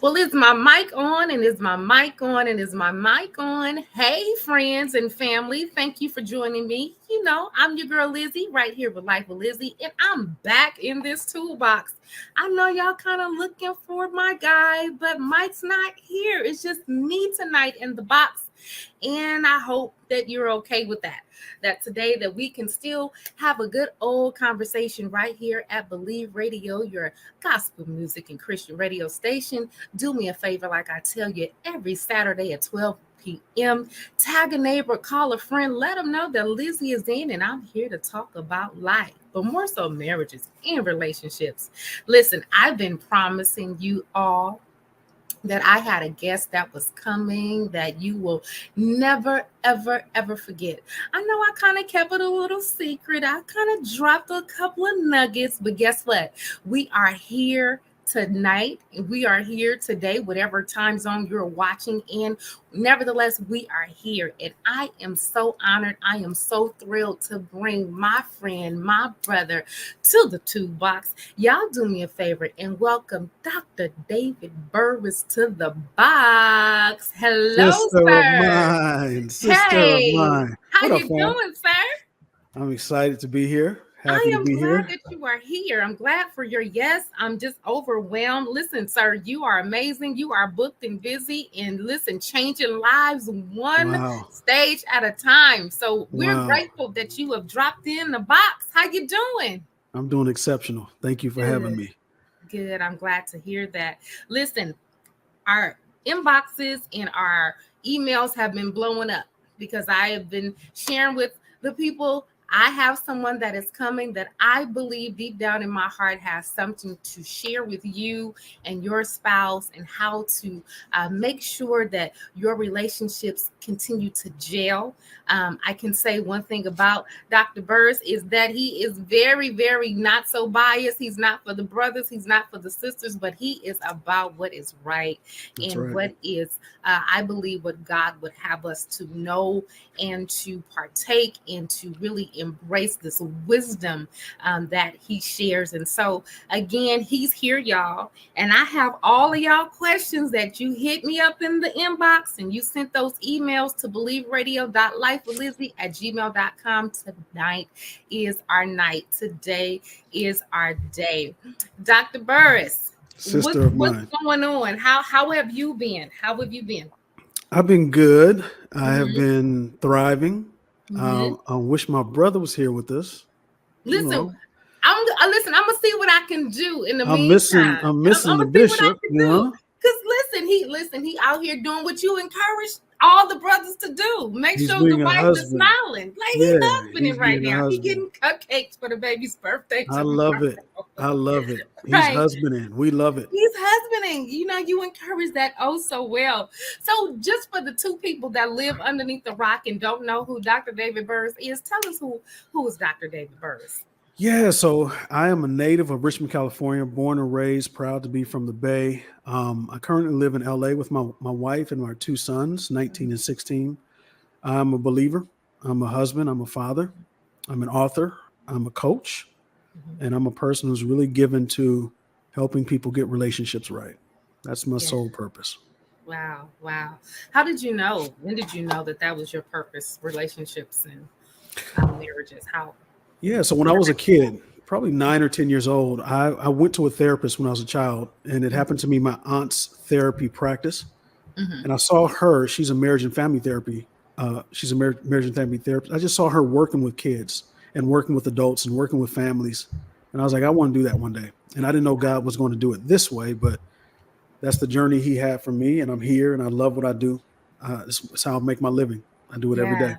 Well, is my mic on? And is my mic on? And is my mic on? Hey, friends and family. Thank you for joining me. I'm your girl Lizzie right here with Life with Lizzie, and I'm back in this toolbox. I know y'all kind of looking for my guy, but Mike's not here. It's just me tonight in the box. And I hope that you're okay with that. That today that we can still have a good old conversation right here at Believe Radio, your gospel music and Christian radio station. Do me a favor, like I tell you every Saturday at 12 p.m. Tag a neighbor, call a friend, let them know that Lizzie is in and I'm here to talk about life, but more so marriages and relationships. Listen, I've been promising you all that I had a guest that was coming that you will never, ever, ever forget. I know I kind of kept it a little secret. I kind of dropped a couple of nuggets, but guess what? We are here tonight. We are here today, whatever time zone you're watching in. Nevertheless, we are here, and I am so honored. I am so thrilled to bring my friend, my brother, to the toolbox. Y'all do me a favor and welcome Dr. David Burris to the box. Hello, Sister of sir. mine, sister of Hey, mine. how What up, you fam? doing, sir? I'm excited to be here. I Happy to am be glad here. that you are here. I'm glad for your yes. I'm just overwhelmed. Listen, sir, you are amazing. You are booked and busy, and listen, changing lives one Wow. stage at a time. So we're Wow. grateful that you have dropped in the box. How you doing? I'm doing exceptional. Thank you for having Good, me. good. I'm glad to hear that. Listen, our inboxes and our emails have been blowing up because I have been sharing with the people. I have someone that is coming that I believe deep down in my heart has something to share with you and your spouse, and how to make sure that your relationships continue to gel. I can say one thing about Dr. Burris is that he is very, very not so biased. He's not for the brothers, he's not for the sisters, but he is about what is right That's and right. what is, I believe, what God would have us to know and to partake and to really embrace this wisdom that he shares. And so, again, he's here, y'all. And I have all of y'all questions that you hit me up in the inbox and you sent those emails to believeradio.lifewithlizzie@gmail.com. Tonight is our night. Today is our day. Dr. Burris, Sister of what's mine. going on? How have you been? How have you been? I've been good. I have Mm-hmm. been thriving. Mm-hmm. I wish my brother was here with us. You Listen, know, listen. I'm gonna see what I can do in the I'm missing. meantime. I'm I'm missing the gonna see what I bishop. can You do. know. Cause he out here doing what you encourage all the brothers to do. Make He's sure the being a wife is husband. smiling. Like he's Yeah, husbanding he's right being a now. He husband. getting cupcakes for the baby's birthday I love tomorrow. it. I love it. He's Right. husbanding. We love it. He's husbanding. You encourage that oh so well. So just for the two people that live underneath the rock and don't know who Dr. David Burris is, tell us who is Dr. David Burris. Yeah, so I am a native of Richmond, California, born and raised, proud to be from the Bay. I currently live in LA with my wife and my two sons, 19 and 16. I'm a believer. I'm a husband. I'm a father. I'm an author. I'm a coach. Mhm. And I'm a person who's really given to helping people get relationships right. That's my Yeah. sole purpose. Wow. Wow. How did you know? When did you know that that was your purpose? Relationships and marriages. How? Yeah, so when I was a kid, probably 9 or 10 years old, I went to a therapist when I was a child, and it happened to be my aunt's therapy practice. Mm-hmm. And I saw her. She's a marriage and family therapy. She's a marriage and family therapist. I just saw her working with kids and working with adults and working with families. And I was like, I want to do that one day. And I didn't know God was going to do it this way, but that's the journey He had for me. And I'm here, and I love what I do. It's how I make my living. I do it every day. Yeah.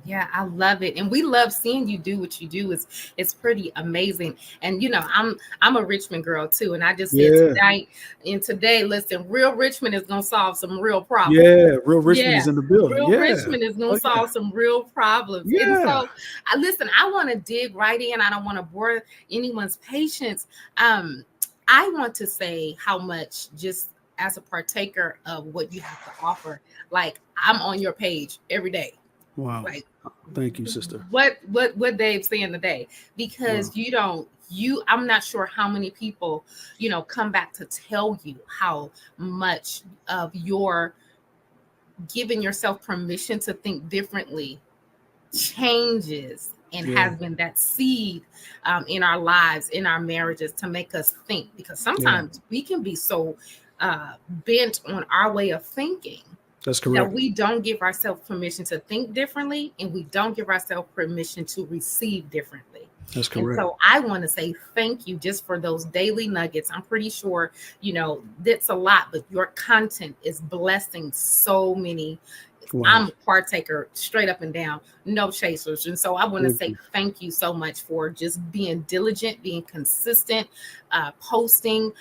Yeah, I love it, and we love seeing you do what you do. It's pretty amazing, and I'm a Richmond girl too, and I just said Yeah, tonight and today, listen, real Richmond is gonna solve some real problems. yeah. Real Richmond Yeah, is in the building. real Yeah. Richmond is gonna Oh yeah. solve some real problems, and Yeah. so listen, I want to dig right in. I don't want to bore anyone's patience. I want to say how much just as a partaker of what you have to offer, like I'm on your page every day. Wow. Like Thank you, sister. what Dave's saying today, Wow. because you don't I'm not sure how many people, come back to tell you how much of your giving yourself permission to think differently changes and Yeah. has been that seed in our lives, in our marriages, to make us think. Because Yeah. sometimes we can be so bent on our way of thinking That's that correct. we don't give ourselves permission to think differently, and we don't give ourselves permission to receive differently. That's And correct. so I want to say thank you just for those daily nuggets. I'm pretty sure, that's a lot, but your content is blessing so many. Wow. I'm a partaker straight up and down, no chasers. And so I want to Thank say you. thank you so much for just being diligent, being consistent, posting.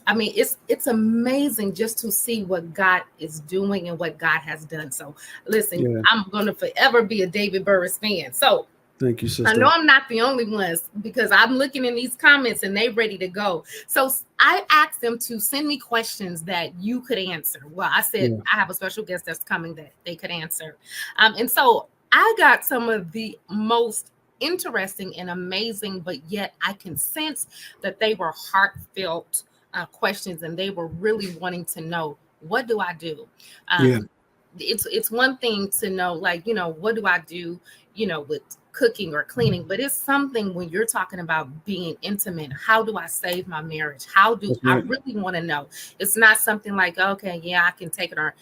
I mean, it's amazing just to see what God is doing and what God has done. So listen, Yeah. I'm gonna forever be a David Burris fan. So Thank you, I know sister. I'm not the only ones, because I'm looking in these comments and they ready to go. So I asked them to send me questions that you could answer. Well, I said Yeah. I have a special guest that's coming that they could answer. And so I got some of the most interesting and amazing, but yet I can sense that they were heartfelt questions, and they were really wanting to know, what do I do? Yeah. It's one thing to know, like, what do I do, with cooking or cleaning, but it's something when you're talking about being intimate. How do I save my marriage? How do That's I right. really want to know? It's not something like, okay, yeah, I can take it or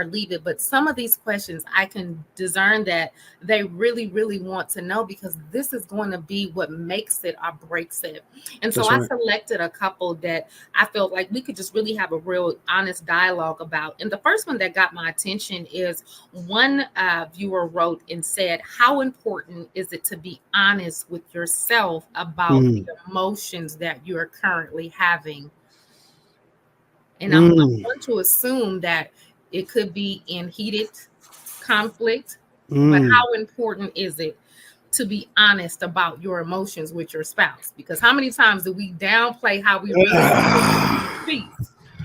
leave it. But some of these questions, I can discern that they really, really want to know, because this is going to be what makes it or breaks it. And so That's I right. selected a couple that I felt like we could just really have a real honest dialogue about. And the first one that got my attention is one viewer wrote and said, how important is it to be honest with yourself about the Mm. emotions that you're currently having? And I'm Mm. going to assume that it could be in heated conflict, but Mm. how important is it to be honest about your emotions with your spouse? Because how many times do we downplay how we really feel?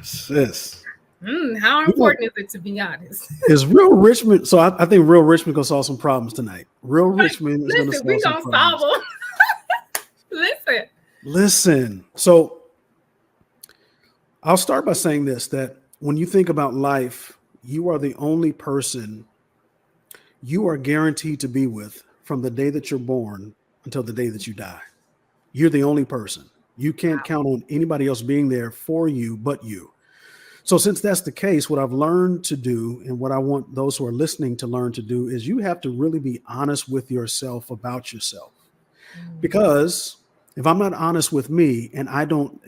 Sis. How You know, important is it to be honest? is Real Richmond. So I think Real Richmond gonna solve some problems tonight. Real Richmond is gonna Listen, we solve some gonna solve problems. them. Listen. Listen. So I'll start by saying this, that when you think about life, you are the only person you are guaranteed to be with from the day that you're born until the day that you die. You're the only person. You can't Wow. count on anybody else being there for you but you. So, since that's the case, what I've learned to do, and what I want those who are listening to learn to do, is you have to really be honest with yourself about yourself. Mm. Because if I'm not honest with me, and I don't,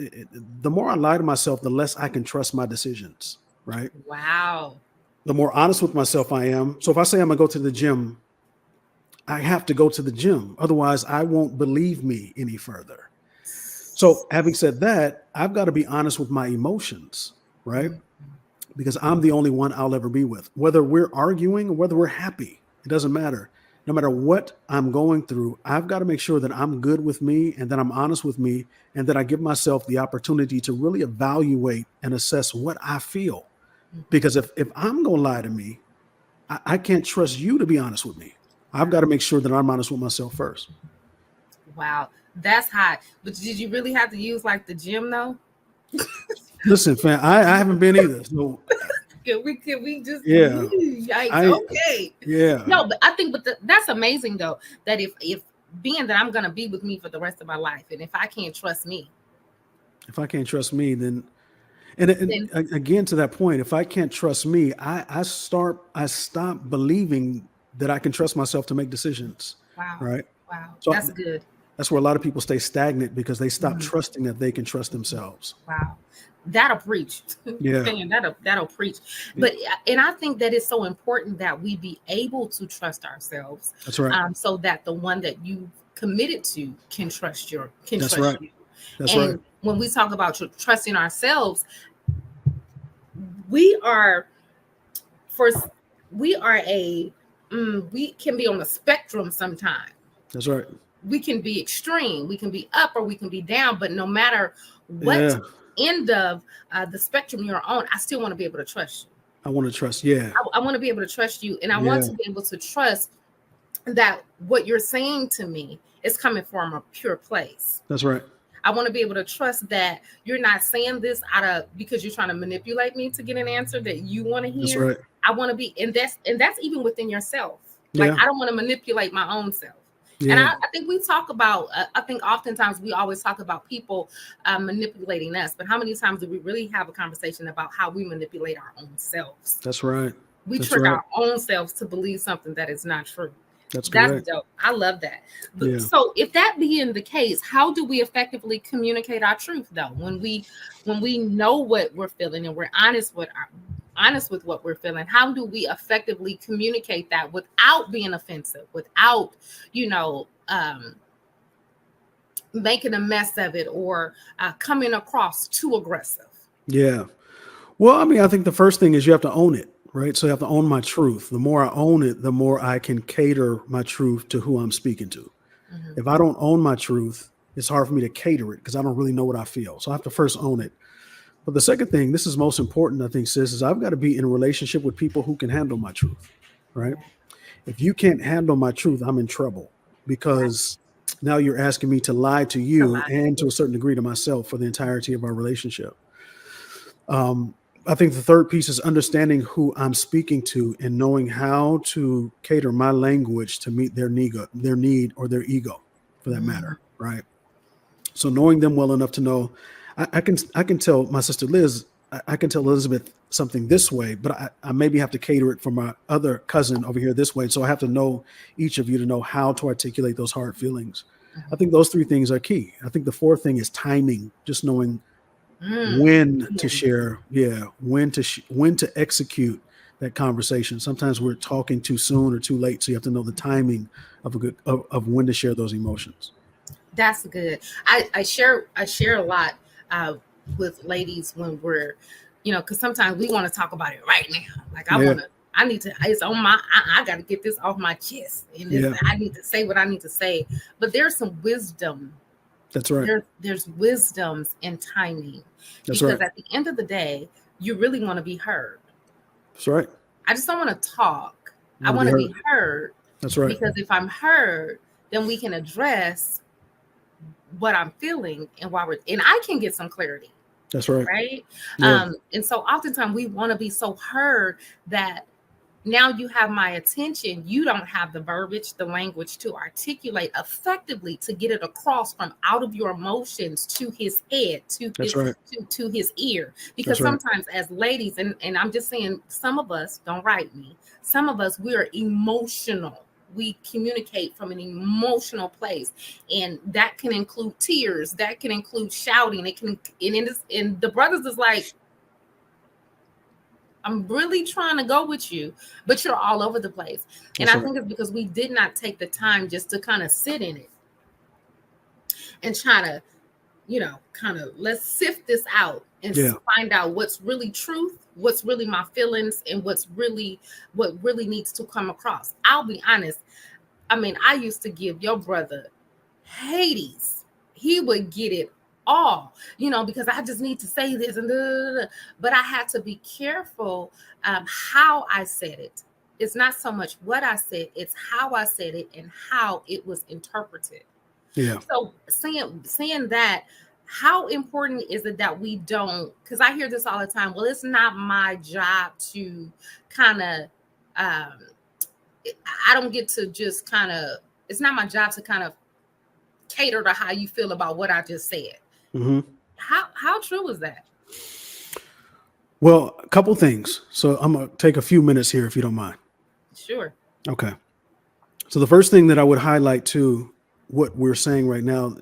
the more I lie to myself, the less I can trust my decisions, right? Wow. The more honest with myself I am. So, if I say I'm going to go to the gym, I have to go to the gym. Otherwise, I won't believe me any further. So, having said that, I've got to be honest with my emotions, right? Mm. Because I'm the only one I'll ever be with. Whether we're arguing or whether we're happy, it doesn't matter. No matter what I'm going through, I've got to make sure that I'm good with me and that I'm honest with me, and that I give myself the opportunity to really evaluate and assess what I feel. Mhm. Because if I'm going to lie to me, I can't trust you to be honest with me. I've got to make sure that I'm honest with myself first. Wow. That's hot. But did you really have to use like the gym though? Listen, fam, I haven't been either. So Can we just yeah, yikes? I Okay. yeah, No, but I think, that's amazing though. That if being that I'm gonna be with me for the rest of my life, and if I can't trust me, if I can't trust me, then and then again to that point, if I can't trust me, I stop believing that I can trust myself to make decisions, wow, right? wow, So that's good. that's where a lot of people stay stagnant because they stop Mhm. trusting that they can trust themselves. Wow. That'll preach. Yeah, Man, that'll preach. But and I think that it's so important that we be able to trust ourselves, that's right. so that the one that you committed to can That's trust right. you. That's right. And when we talk about trusting ourselves, we are first we are we can be on a spectrum sometimes. That's right. We can be extreme, we can be up or we can be down, but no matter what Yeah, end of the spectrum you're on, I still want to be able to trust you. I want to trust. Yeah, I want to be able to trust you, and I want yeah, to be able to trust that what you're saying to me is coming from a pure place. That's right. I want to be able to trust that you're not saying this out of because you're trying to manipulate me to get an answer that you want to That's hear. right. I want to be, and that's even within yourself. Like Yeah. I don't want to manipulate my own self. And Yeah. I think we talk about, I think oftentimes we always talk about people manipulating us, but how many times do we really have a conversation about how we manipulate our own selves? That's right. We That's trick right. our own selves to believe something that is not true. That's That's correct. dope. I love that. Yeah. So if that being the case, how do we effectively communicate our truth though? When we know what we're feeling and we're honest with what we're feeling, how do we effectively communicate that without being offensive, without, you know, making a mess of it or coming across too aggressive? Yeah. Well, I mean, I think the first thing is you have to own it, right? So you have to own my truth. The more I own it, the more I can cater my truth to who I'm speaking to. Mhm. If I don't own my truth, it's hard for me to cater it because I don't really know what I feel. So I have to first own it. But the second thing, this is most important, I think, sis, is I've got to be in a relationship with people who can handle my truth, right? If you can't handle my truth, I'm in trouble Right. because now you're asking me to lie to A you lot. and to a certain degree to myself for the entirety of our relationship. Um, I think the third piece is understanding who I'm speaking to and knowing how to cater my language to meet their need or their ego, for that Mhm. matter, right? So knowing them well enough to know, I can tell my sister Liz, I can tell Elizabeth something this way, but I maybe have to cater it for my other cousin over here this way. So I have to know each of you to know how to articulate those hard feelings. I think those three things are key. I think the fourth thing is timing, just knowing Mm. when to share, when to execute that conversation. Sometimes we're talking too soon or too late, so you have to know the timing of when to share those emotions. That's good. I share a lot uh, with ladies when we're, because sometimes we want to talk about it right now. Like I Yeah, want to, I need to. It's on my. I got to get this off my chest, and yeah, I need to say what I need to say. But there's some wisdom. that's right. There's wisdoms in timing, That's because right. at the end of the day, you really want to be heard. That's right. I just don't want to talk. You I want to want be to heard. be heard, That's right. because if I'm heard, then we can address what I'm feeling and why we're, and I can get some clarity, That's right. right? Yeah, And so oftentimes we want to be so heard that now you have my attention. You don't have the verbiage, the language to articulate effectively to get it across from out of your emotions to his head, to that's his right. to his ear. Because That's right. sometimes as ladies, and I'm just saying, some of us, don't write me, some of us, we are emotional. We communicate from an emotional place, and that can include tears, that can include shouting, it can, and the brothers is like, I'm really trying to go with you, but you're all over the place. And That's I right. think it's because we did not take the time just to kind of sit in it and try to, kind of, let's sift this out and Yeah. find out what's really truth, what's really my feelings, and what really needs to come across. I'll be honest. I mean, I used to give your brother Hades. He would get it all, because I just need to say this and da, da, da. But I had to be careful how I said it. It's not so much what I said, it's how I said it and how it was interpreted. Yeah. So saying that, how important is it that we don't, because I hear this all the time, well, it's not my job to kind of um I don't get to just kind of, it's not my job to kind of cater to how you feel about what I just said. Hmm. How true is that? Well, a couple things. So I'm gonna take a few minutes here if you don't mind. Sure. Okay. So the first thing that I would highlight to what we're saying right now,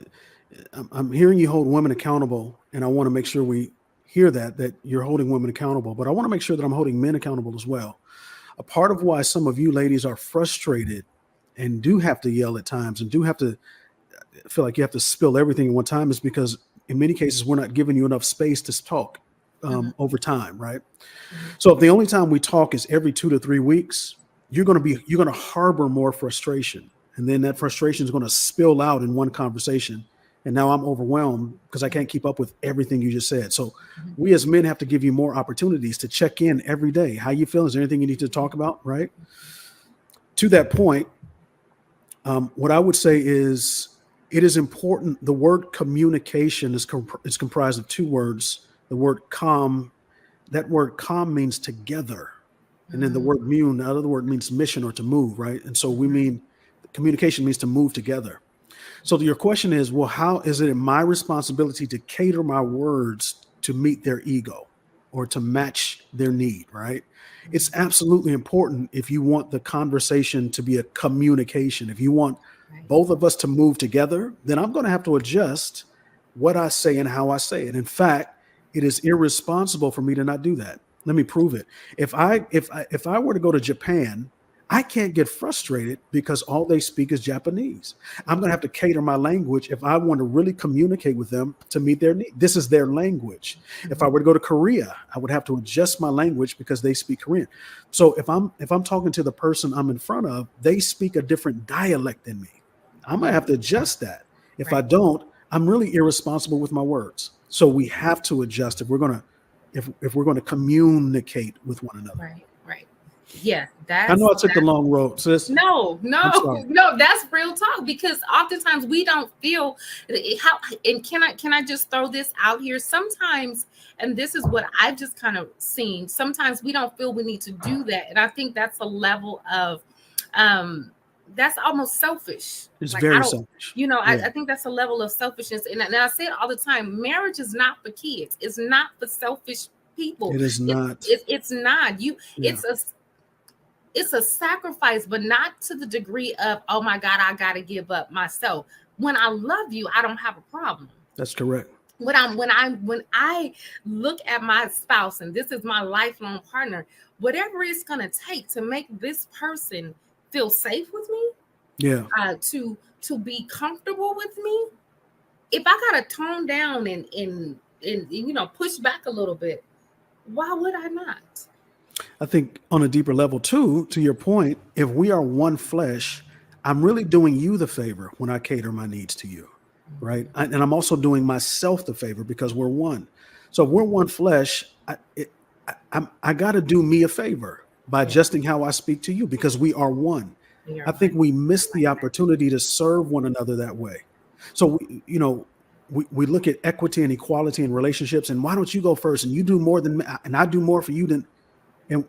I'm hearing you hold women accountable, and I want to make sure we hear that you're holding women accountable, but I want to make sure that I'm holding men accountable as well. A part of why some of you ladies are frustrated and do have to yell at times and do have to feel like you have to spill everything at one time is because in many cases we're not giving you enough space to talk Mm-hmm. over time, right? Mm-hmm. So if the only time we talk is every 2 to 3 weeks, you're going to harbor more frustration, and then that frustration is going to spill out in one conversation. And now I'm overwhelmed because I can't keep up with everything you just said. So we as men have to give you more opportunities to check in every day. How you feeling? Is there anything you need to talk about? Right. To that point, What I would say is it is important. The word communication is comprised of two words. The word calm, that word calm means together. And then the Mm-hmm. word mune, the other word means mission or to move, right? And so we mean communication means to move together. So your question is, well, how is it my responsibility to cater my words to meet their ego or to match their need, right? It's absolutely important if you want the conversation to be a communication. If you want Right. both of us to move together, then I'm going to have to adjust what I say and how I say it. In fact, it is irresponsible for me to not do that. Let me prove it. If I were to go to Japan, I can't get frustrated because all they speak is Japanese. I'm going to have to cater my language if I want to really communicate with them to meet their need. This is their language. If I were to go to Korea, I would have to adjust my language because they speak Korean. So if I'm talking to the person I'm in front of, they speak a different dialect than me. I'm going to have to adjust that. If I Right. don't, I'm really irresponsible with my words. So we have to adjust if we're going to communicate with one another. Right. Right. Yeah, I know that's I took the long road, sis. no, I'm no, sorry. no. That's real talk because oftentimes we don't feel how. And can I just throw this out here? Sometimes, and this is what I've just kind of seen. Sometimes we don't feel we need to do that, and I think that's a level of, that's almost selfish. It's Like I very don't, selfish. I, Yeah, I think that's a level of selfishness, and I say it all the time. Marriage is not for kids. It's not for selfish people. it is not. It's not you. Yeah, It's a sacrifice, but not to the degree of, oh my God, I gotta give up myself. When I love you, I don't have a problem. that's correct. When I look at my spouse and this is my lifelong partner, whatever it's gonna take to make this person feel safe with me, Yeah, to be comfortable with me, if I gotta tone down and push back a little bit, why would I not? I think on a deeper level too, to your point, if we are one flesh, I'm really doing you the favor when I cater my needs to you, right? And I'm also doing myself the favor because we're one. So if we're one flesh, I got to do me a favor by Yeah, adjusting how I speak to you because we are one. we are I think one. we miss the opportunity to serve one another that way. So, we look at equity and equality in relationships, and why don't you go first and you do more than me, and I do more for you than, and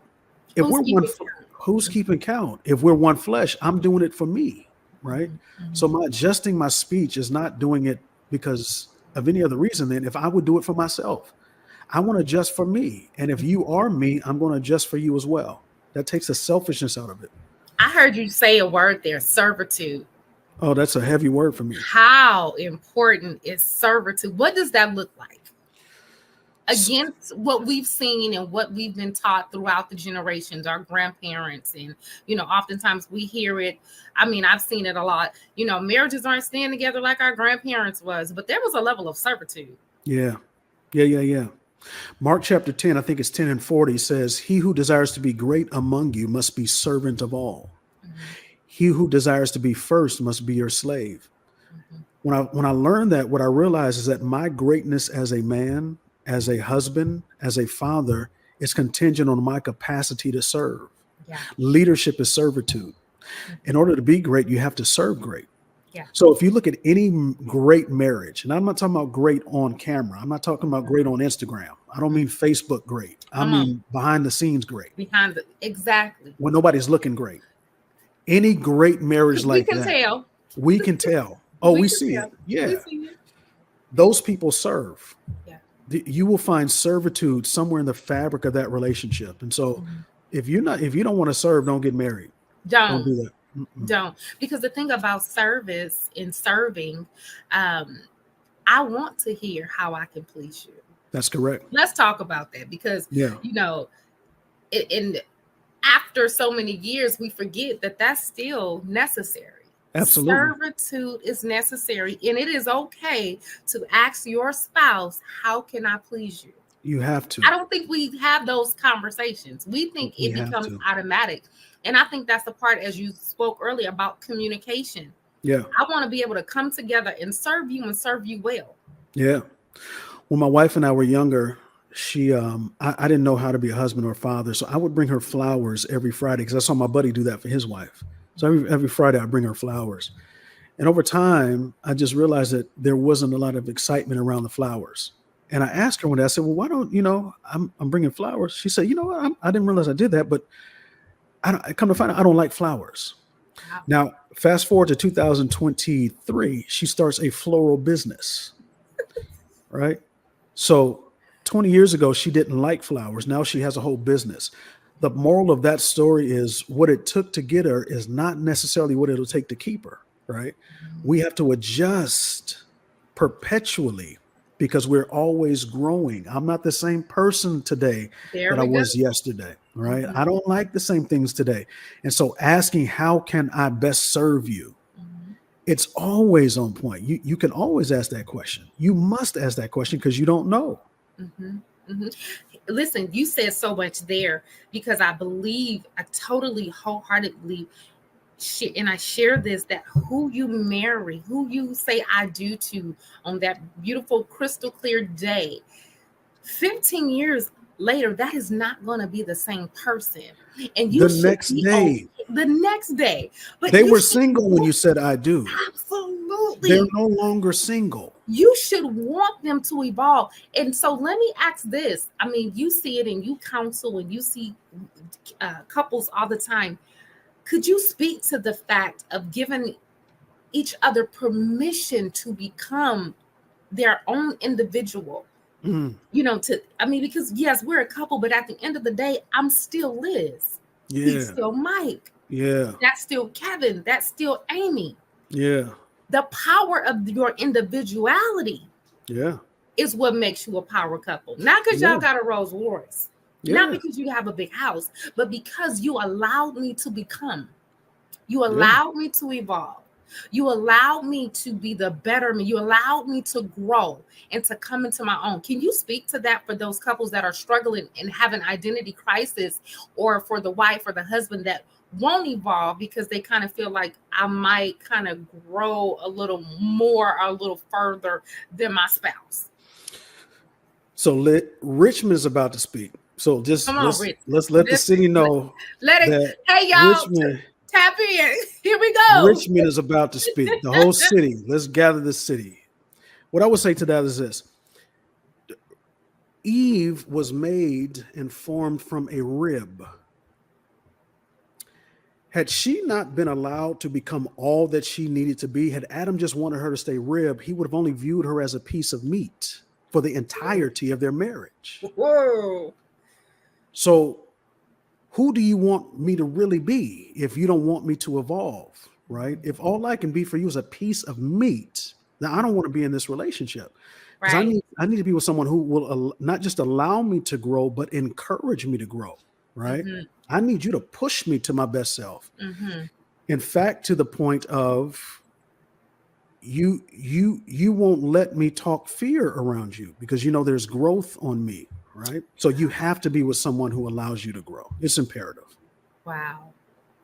if Who's we're one, keeping count? who's keeping count? If we're one flesh, I'm doing it for me, right? Mhm, So mhm. my adjusting my speech is not doing it because of any other reason. Then if I would do it for myself, I want to adjust for me. And if you are me, I'm going to adjust for you as well. That takes the selfishness out of it. I heard you say a word there, servitude. Oh, that's a heavy word for me. How important is servitude? What does that look like? Against what we've seen and what we've been taught throughout the generations, our grandparents, and oftentimes we hear it. I mean, I've seen it a lot. Marriages aren't staying together like our grandparents was, but there was a level of servitude. Yeah. Yeah. Yeah. Yeah. Mark chapter 10, I think it's 10 and 40 says, he who desires to be great among you must be servant of all. Mhm, He who desires to be first must be your slave. mhm. When I learned that, what I realized is that my greatness as a man, as a husband, as a father is contingent on my capacity to serve. Yeah. Leadership is servitude. In Mhm. order to be great, you have to serve great. Yeah. So if you look at any great marriage, and I'm not talking about great on camera, I'm not talking about great on Instagram. I don't mean Facebook great. I Come on. mean behind the scenes great, Behind the exactly. when nobody's looking great. Any great marriage We like can that, tell. we can tell. Oh, We we can see it. tell. We Yeah. see it. Those people serve. Yeah. You will find servitude somewhere in the fabric of that relationship. And so Mhm. if you don't want to serve, don't get married. Don't Don't. do that. Mm-mm. Don't. Because the thing about service and serving, um, I want to hear how I can please you. That's correct. Let's talk about that because, Yeah, you know, in after so many years, we forget that that's still necessary. absolutely. Servitude is necessary, and it is okay to ask your spouse, how can I please you? You have I to. don't think we have those conversations. We think We it have becomes to. automatic. And I think that's the part, as you spoke earlier, about communication. Yeah. I want to be able to come together and serve you and serve you well. Yeah. When my wife and I were younger, I didn't know how to be a husband or a father. So I would bring her flowers every Friday because I saw my buddy do that for his wife. So every Friday I bring her flowers. And over time, I just realized that there wasn't a lot of excitement around the flowers. And I asked her one day, I said, well, why don't, I'm bringing flowers. She said, you know what? I didn't realize I did that, but I come to find out I don't like flowers. Wow. Now, fast forward to 2023, she starts a floral business, right? So 20 years ago, she didn't like flowers. Now she has a whole business. The moral of that story is what it took to get her is not necessarily what it'll take to keep her, right? We have to adjust perpetually because we're always growing. I'm not the same person today There that I we go. was yesterday, right? Mhm, I don't like the same things today. And so asking, how can I best serve you? mhm, It's always on point. You can always ask that question. You must ask that question because you don't know. mhm, mhm. Listen, you said so much there because I believe, I totally wholeheartedly and I share this, that who you marry, who you say I do to on that beautiful crystal clear day, 15 years later, that is not going to be the same person. And you The should next be okay day, the next day. But they you were should single when want, you said I do. They're absolutely, no longer single. you should want them to evolve. And so let me ask this. I mean, you see it and you counsel and you see couples all the time. Could you speak to the fact of giving each other permission to become their own individual? Mm, Because yes, we're a couple, but at the end of the day, I'm still Liz. He's yeah, still Mike. yeah, That's still Kevin. That's still Amy. yeah, The power of your individuality yeah, is what makes you a power couple. Not because y'all yeah, got a Rolls Royce, not yeah, because you have a big house, but because you allowed me to become. You yeah. allowed me to evolve. You allowed me to be the better me. You allowed me to grow and to come into my own. Can you speak to that for those couples that are struggling and have an identity crisis, or for the wife or the husband that won't evolve because they kind of feel like I might kind of grow a little more or a little further than my spouse? So Richmond is about to speak. So just Come on, Rich. let's let the Just city know let it. that Hey, y'all, Richmond tap in. Here we go. Richmond is about to speak. The whole city. Let's gather the city. What I would say to that is this: Eve was made and formed from a rib. Had she not been allowed to become all that she needed to be, had Adam just wanted her to stay rib, he would have only viewed her as a piece of meat for the entirety of their marriage. Whoa. So, who do you want me to really be if you don't want me to evolve, right? If all I can be for you is a piece of meat, then I don't want to be in this relationship because Right. I need to be with someone who will not just allow me to grow, but encourage me to grow, right? Mm-hmm. I need you to push me to my best self. Mm-hmm. In fact, to the point of you won't let me talk fear around you because you know there's growth on me, right? So you have to be with someone who allows you to grow. It's imperative. Wow.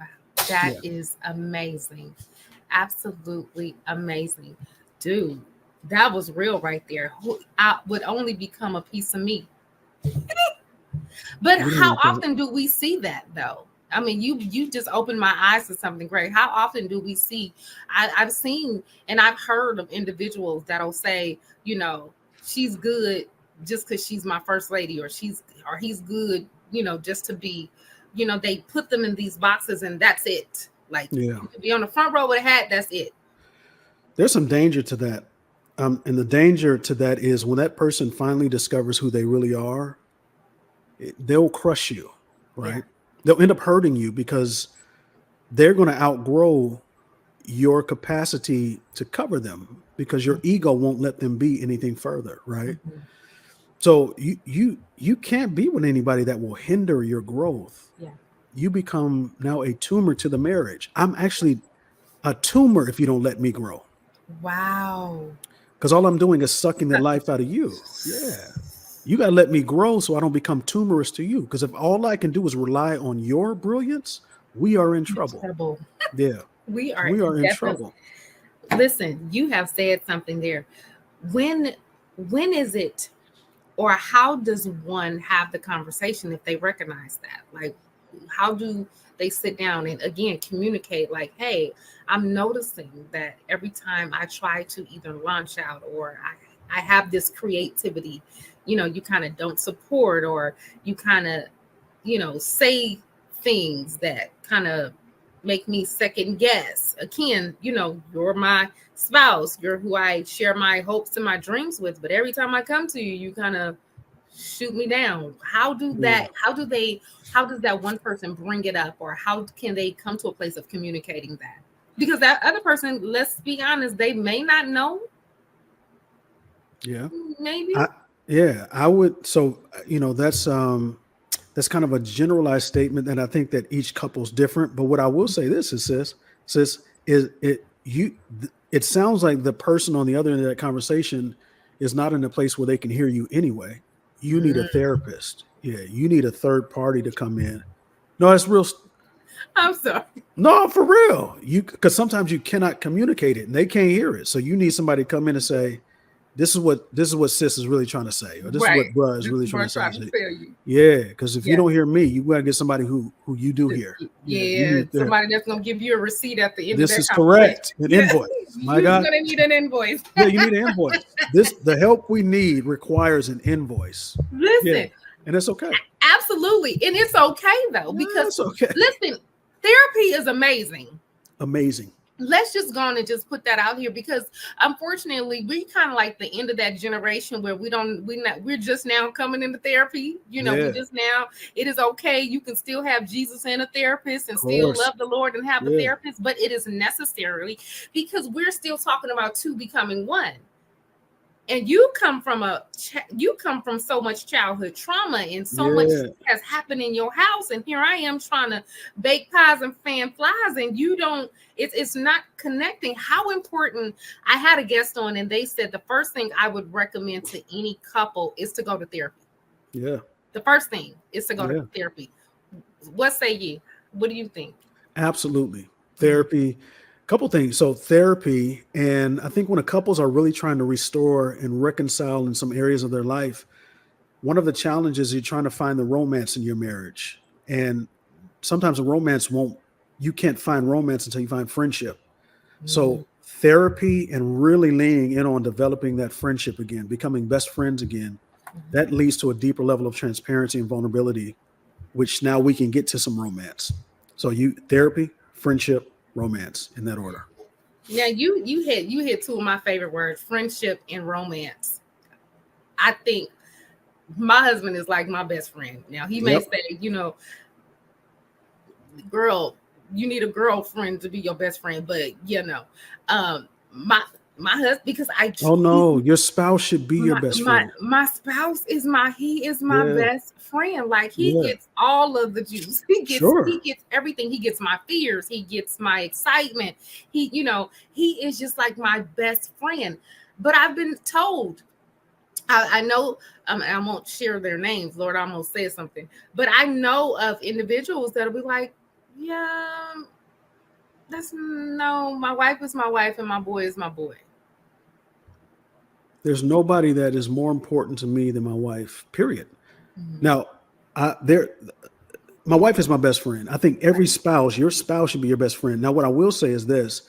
Wow. That Yeah. is amazing. Absolutely amazing. Dude, that was real right there. I would only become a piece of meat. But We don't how want that. often do we see that though? I mean, you just opened my eyes to something great. How often do we see? I've seen and I've heard of individuals that'll say, she's good just because she's my first lady, or he's good, just to be, they put them in these boxes and that's it. Like Yeah. you can be on the front row with a hat, that's it. There's some danger to that. And the danger to that is when that person finally discovers who they really are, they'll crush you, Yeah. right? They'll end up hurting you because they're going to outgrow your capacity to cover them because your ego won't let them be anything further, right? Mm-hmm. So you can't be with anybody that will hinder your growth. Yeah. You become now a tumor to the marriage. I'm actually a tumor if you don't let me grow. Wow. Because all I'm doing is sucking the life out of you. Yeah. You got to let me grow so I don't become tumorous to you. Because if all I can do is rely on your brilliance, we are in trouble. Incredible. Yeah. We are We are in definitely. trouble. Listen, you have said something there. When when is it, or how does one have the conversation if they recognize that? Like, how do they sit down and again communicate like, hey, I'm noticing that every time I try to either launch out or I have this creativity, you kind of don't support, or you kind of, say things that kind of make me second guess. Again, you're my spouse, you're who I share my hopes and my dreams with, but every time I come to you, you kind of shoot me down. How does that one person bring it up, or how can they come to a place of communicating that? Because that other person, let's be honest, they may not know. Yeah. Maybe. I would. So, that's kind of a generalized statement. And I think that each couple's different. But what I will say this is, sis, is it sounds like the person on the other end of that conversation is not in a place where they can hear you anyway. You need a therapist. Yeah. You need a third party to come in. No, that's real. I'm sorry. No, for real. Because sometimes you cannot communicate it and they can't hear it. So you need somebody to come in and say, this is what sis is really trying to say, or this is what bruh is really trying to say. Yeah, because if you don't hear me, you gotta get somebody who you do hear. Yeah, somebody that's gonna give you a receipt at the end of that. This is correct. An invoice. My God. You're gonna need an invoice. Yeah, you need an invoice. The help we need requires an invoice. Listen. And it's okay. Absolutely. And it's okay though, because listen, therapy is amazing. Amazing. Let's just go on and just put that out here, because unfortunately we kind of like the end of that generation where we're just now coming into therapy. We just now, it is okay. You can still have Jesus and a therapist and still love the Lord and have a therapist, but it is necessarily because we're still talking about two becoming one. And you come from so much childhood trauma, and so much has happened in your house. And here I am trying to bake pies and fan flies, and it's not connecting. How important. I had a guest on, and they said the first thing I would recommend to any couple is to go to therapy. Yeah. The first thing is to go to therapy. What say you? What do you think? Absolutely. Therapy. Couple things. So therapy, and I think when couples are really trying to restore and reconcile in some areas of their life, one of the challenges is you're trying to find the romance in your marriage. And sometimes you can't find romance until you find friendship. So therapy and really leaning in on developing that friendship again, becoming best friends again, that leads to a deeper level of transparency and vulnerability, which now we can get to some romance. So therapy, friendship, romance, in that order. Now you hit two of my favorite words, friendship and romance. I think my husband is like my best friend. Now he may say, girl, you need a girlfriend to be your best friend, but my husband, because your spouse should be your best friend. My spouse is my best friend. Like he gets all of the juice. He gets everything. He gets my fears. He gets my excitement. He is just like my best friend. But I've been told, I know, I won't share their names. Lord, I almost said something. But I know of individuals that'll be like, my wife is my wife and my boy is my boy. There's nobody that is more important to me than my wife, period. Now, my wife is my best friend. I think your spouse should be your best friend. Now, what I will say is this: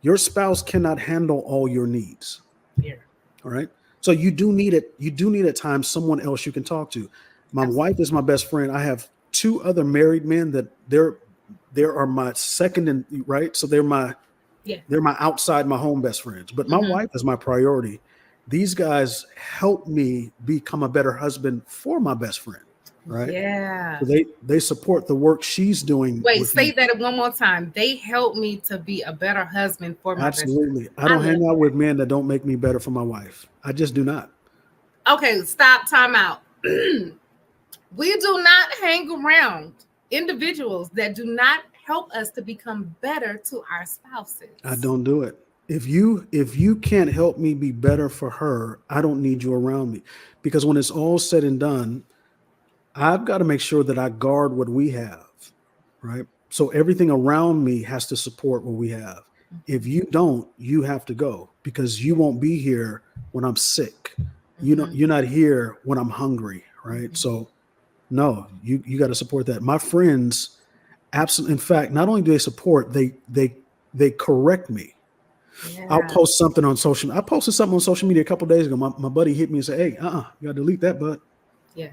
your spouse cannot handle all your needs. Yeah. All right. So you do need it. You do need at times someone else you can talk to. My wife is my best friend. I have two other married men that are my second and right. So they're my outside my home best friends. But my wife is my priority. These guys help me become a better husband for my best friend. Right. Yeah. So they support the work she's doing. Wait, say that one more time. They help me to be a better husband for my best friend. Absolutely. I don't hang out with men that don't make me better for my wife. I just do not. Okay, stop, time out. We do not hang around individuals that do not help us to become better to our spouses. I don't do it. If you can't help me be better for her, I don't need you around me. Because when it's all said and done, I've got to make sure that I guard what we have, right? So everything around me has to support what we have. If you don't, you have to go, because you won't be here when I'm sick. You're not here when I'm hungry, right? So no, you got to support that. My friends, Absolutely. In fact, not only do they support, they correct me. I'll Yeah. post something on social. I posted something on social media a couple of days ago. My buddy hit me and said, "Hey, you got to delete that, bud. Yeah.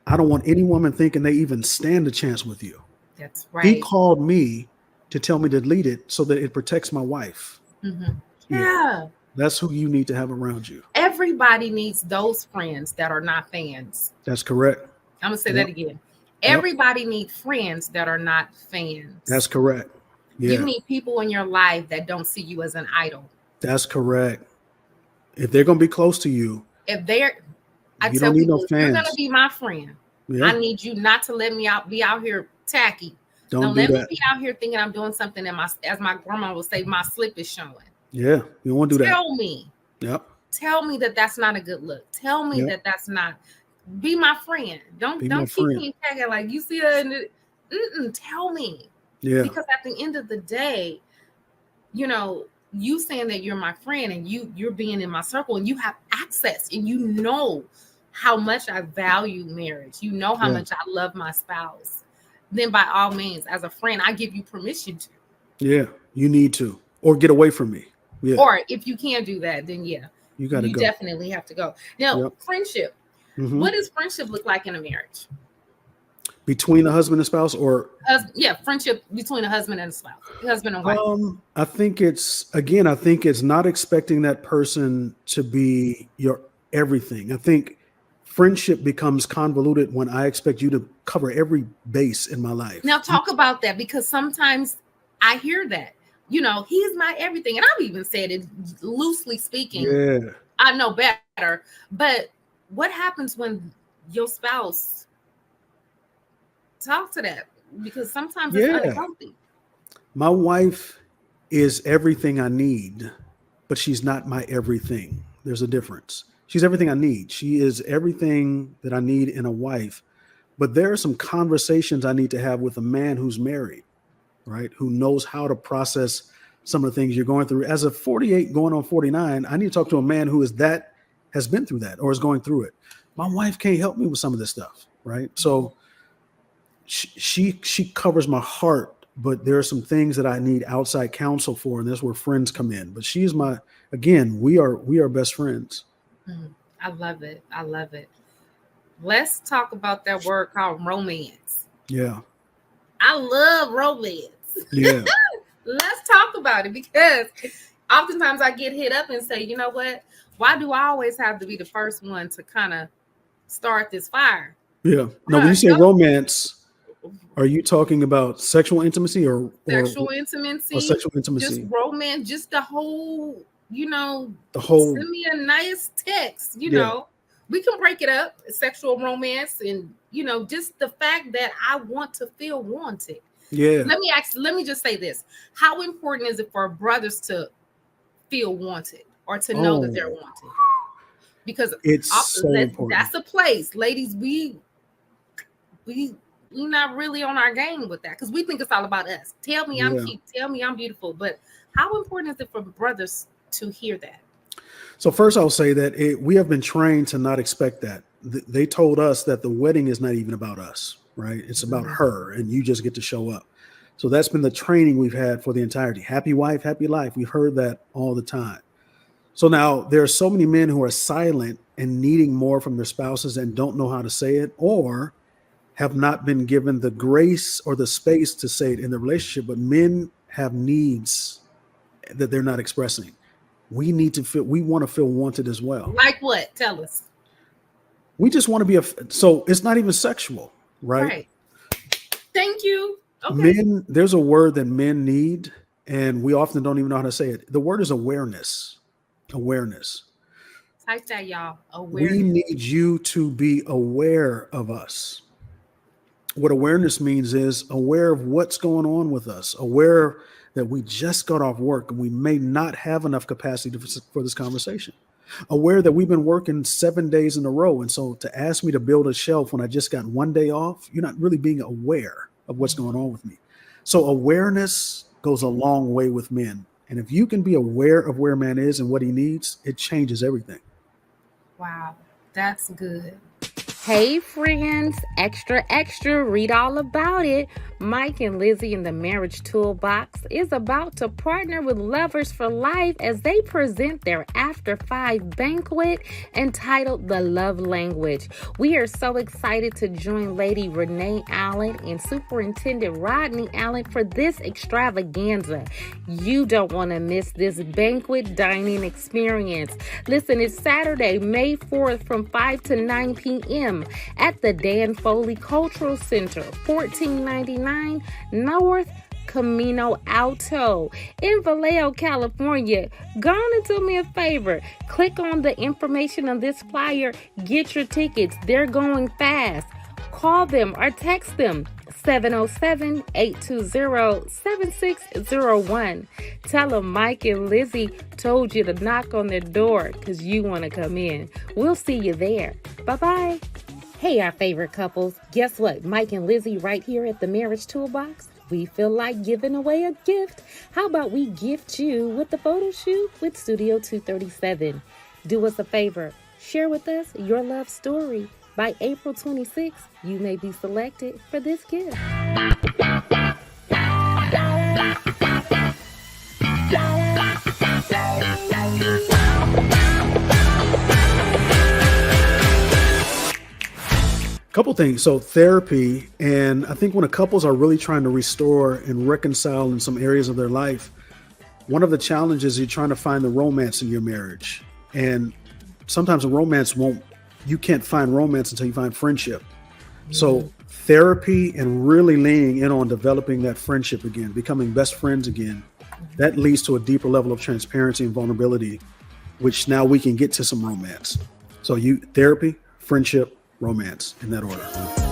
I don't want any woman thinking they even stand a chance with you." That's He right. called me to tell me to delete it so that it protects my wife. Hmm. Yeah, Yeah. that's who you need to have around you. Everybody needs those friends that are not fans. That's correct. I'm gonna say Yep. that again. Yep. Everybody needs friends that are not That's fans. correct. You Yeah, need people in your life that don't see you as an idol. that's correct. If they're gonna be close to you, If they're, I you tell don't need no people, if you're gonna fans. be my friend, Yeah, I need you not to let me out be out here tacky. don't Don't do let me that. be out here thinking I'm doing something and my, as my grandma would say, my slip is showing. Yeah, you don't want to do that. Tell me, Yep. tell me that that's not a good look. Tell me Yep. that that's not. Be my friend. Be my Don't keep friend. me tagging like you see her. Tell me, Yeah. because at the end of the day, you know, you saying that you're my friend and you're being in my circle and you have access and you know how much I value marriage. You know how Yeah. much I love my spouse. Then by all means, as a friend, I give you permission to. Yeah. You need to, or get away from me. Yeah. Or if you can't do that, then yeah, You got to you go. definitely have to go. Now, Yep. friendship. Hmm. What does friendship look like in a marriage? Between a husband and spouse, or Yeah, friendship between a husband and a spouse, husband and wife. I think it's not expecting that person to be your everything. I think friendship becomes convoluted when I expect you to cover every base in my life. Now talk about that, because sometimes I hear that, you know, he's my everything. And I've even said it loosely speaking. Yeah. I know better. But what happens when your spouse talk to that? Because sometimes it's Yeah. unhealthy. My wife is everything I need, but she's not my everything. There's a difference. She's everything I need. She is everything that I need in a wife. But there are some conversations I need to have with a man who's married, right? Who knows how to process some of the things you're going through. As a 48 going on 49, I need to talk to a man who has been through that or is going through it. My wife can't help me with some of this stuff, right? So she covers my heart, but there are some things that I need outside counsel for, and that's where friends come in. But she's my, again, we are best friends. Mhm. I love it. I love it. Let's talk about that word called romance. Yeah. I love romance. Yeah. Let's talk about it, because oftentimes I get hit up and say, you know what? Why do I always have to be the first one to kind of start this fire? Yeah. Now, when you Bruh, say romance, are you talking about sexual intimacy sexual or intimacy, sexual just intimacy? romance, just the whole, you know, The whole, send me a nice text, you yeah, know. We can break it up, sexual romance, and you know, just the fact that I want to feel wanted. yeah. Let me just say this. How important is it for brothers to feel wanted or to know that they're Oh, wanted? Because it's so important. that's a place, ladies. We we not really on our game with that, because we think it's all about us. Tell me I'm Yeah. cute. Tell me I'm beautiful. But how important is it for brothers to hear that? So first, I'll say that we have been trained to not expect that. They told us that the wedding is not even about us, right? It's about her, and you just get to show up. So that's been the training we've had for the entirety. Happy wife, happy life. We've heard that all the time. So now there are so many men who are silent and needing more from their spouses and don't know how to say it, or have not been given the grace or the space to say it in the relationship. But men have needs that they're not expressing. We want to feel wanted as well. Like what? Tell us. We just want to be so it's not even sexual, right? Right. Thank you. Okay. Men, there's a word that men need, and we often don't even know how to say it. The word is awareness. Awareness. Type that, y'all. We Awareness. need you to be aware of us. What awareness means is aware of what's going on with us, aware that we just got off work and we may not have enough capacity for this conversation, aware that we've been working 7 days in a row. And so to ask me to build a shelf when I just got one day off, you're not really being aware of what's going on with me. So awareness goes a long way with men. And if you can be aware of where a man is and what he needs, it changes everything. Wow. That's good. Hey friends, extra, extra, read all about it. Mike and Lizzie in the Marriage Toolbox is about to partner with Lovers for Life as they present their After 5 banquet entitled The Love Language. We are so excited to join Lady Renee Allen and Superintendent Rodney Allen for this extravaganza. You don't want to miss this banquet dining experience. Listen, it's Saturday, May 4th from 5 to 9 p.m. at the Dan Foley Cultural Center, 1499 North Camino Alto in Vallejo, California. Go on and do me a favor. Click on the information on this flyer. Get your tickets. They're going fast. Call them or text them 707-820-7601. Tell them Mike and Lizzie told you to knock on their door because you want to come in. We'll see you there. Bye-bye. Hey, our favorite couples. Guess what? Mike and Lizzie right here at the Marriage Toolbox. We feel like giving away a gift. How about we gift you with the photo shoot with Studio 237? Do us a favor. Share with us your love story. By April 26th, you may be selected for this gift. Couple things. So therapy, and I think when a couples are really trying to restore and reconcile in some areas of their life, one of the challenges is you're trying to find the romance in your marriage. And sometimes you can't find romance until you find friendship. So therapy and really leaning in on developing that friendship again, becoming best friends again, that leads to a deeper level of transparency and vulnerability, which now we can get to some romance. So therapy, friendship, romance, in that order.